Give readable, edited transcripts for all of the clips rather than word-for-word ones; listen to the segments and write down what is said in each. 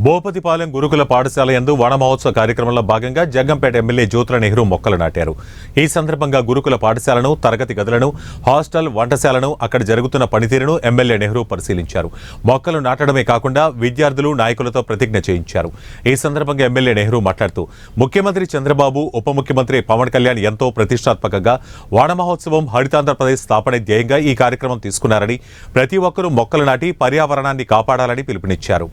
బోపతిపాలెం గురుకుల పాఠశాల యందు వన మహోత్సవ కార్యక్రమంలో భాగంగా జగ్గంపేట ఎమ్మెల్యే జ్యోతుల నెహ్రూ మొక్కలు నాటారు. ఈ సందర్భంగా గురుకుల పాఠశాలను, తరగతి గదులను, హాస్టల్, వంటశాలను, అక్కడ జరుగుతున్న పనితీరును ఎమ్మెల్యే నెహ్రూ పరిశీలించారు. మొక్కలు నాటడమే కాకుండా విద్యార్థులు, నాయకులతో ప్రతిజ్ఞ చేయించారు. ఈ సందర్భంగా ఎమ్మెల్యే నెహ్రూ మాట్లాడుతూ ముఖ్యమంత్రి చంద్రబాబు, ఉప ముఖ్యమంత్రి పవన్ కళ్యాణ్ ఎంతో ప్రతిష్టాత్మకంగా వన మహోత్సవం, హరితాంధ్రప్రదేశ్ స్థాపన ధ్యేయంగా ఈ కార్యక్రమం తీసుకున్నారని, ప్రతి ఒక్కరూ మొక్కలు నాటి పర్యావరణాన్ని కాపాడాలని పిలుపునిచ్చారు.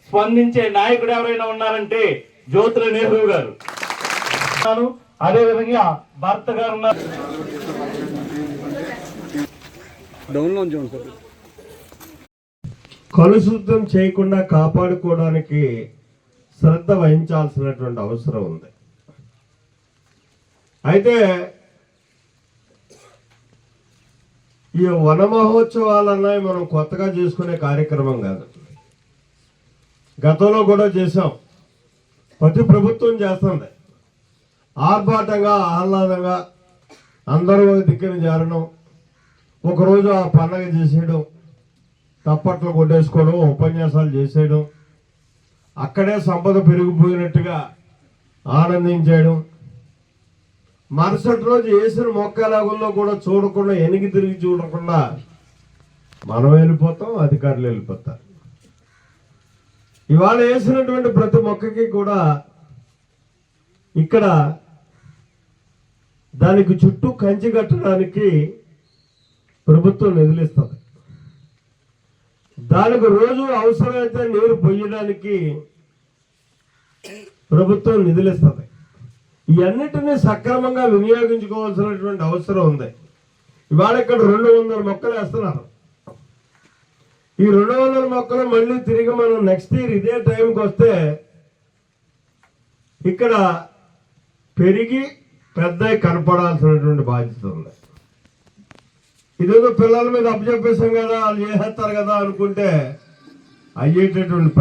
స్పందించే నాయకుడు ఎవరైనా ఉన్నారంటే జ్యోతుల నెహ్రూ గారు. అదేవిధంగా భర్త గారు ఉన్నారు. కలుషితం చేయకుండా కాపాడుకోవడానికి శ్రద్ధ వహించాల్సినటువంటి అవసరం ఉంది. అయితే ఈ వన మహోత్సవాలన్నవి మనం కొత్తగా చేసుకునే కార్యక్రమం కాదు. గతంలో కూడా చేసాం. ప్రతి ప్రభుత్వం చేస్తుంది. ఆర్భాటంగా, ఆహ్లాదంగా అందరూ దిక్కున చేరడం, ఒకరోజు ఆ పండగ చేసేయడం, తప్పట్లు కొట్టేసుకోవడం, ఉపన్యాసాలు చేసేయడం, అక్కడే సంపద పెరిగిపోయినట్టుగా ఆనందించేయడం, మరుసటి రోజు వేసిన మొక్కలాగుల్లో కూడా చూడకుండా, వెనక్కి తిరిగి చూడకుండా మనం వెళ్ళిపోతాం, అధికారులు వెళ్ళిపోతారు. ఇవాళ వేసినటువంటి ప్రతి మొక్కకి కూడా ఇక్కడ దానికి చుట్టూ కంచి కట్టడానికి ప్రభుత్వం నిధులిస్తుంది. దానికి రోజు అవసరమైతే నీరు పొయ్యడానికి ప్రభుత్వం నిధులిస్తుంది. ఇవన్నిటినీ సక్రమంగా వినియోగించుకోవాల్సినటువంటి అవసరం ఉంది. ఇవాళ ఇక్కడ 200 మొక్కలు వేస్తున్నారు. ఈ 200 మొక్కలు మళ్ళీ తిరిగి మనం నెక్స్ట్ ఇయర్ ఇదే టైంకి వస్తే ఇక్కడ పెరిగి పెద్ద కనపడాల్సినటువంటి బాధ్యత ఉంది. ఇదేదో పిల్లల మీద అప్పచెప్పేసాం కదా, వాళ్ళు చేసేస్తారు కదా అనుకుంటే అయ్యేటటువంటి పని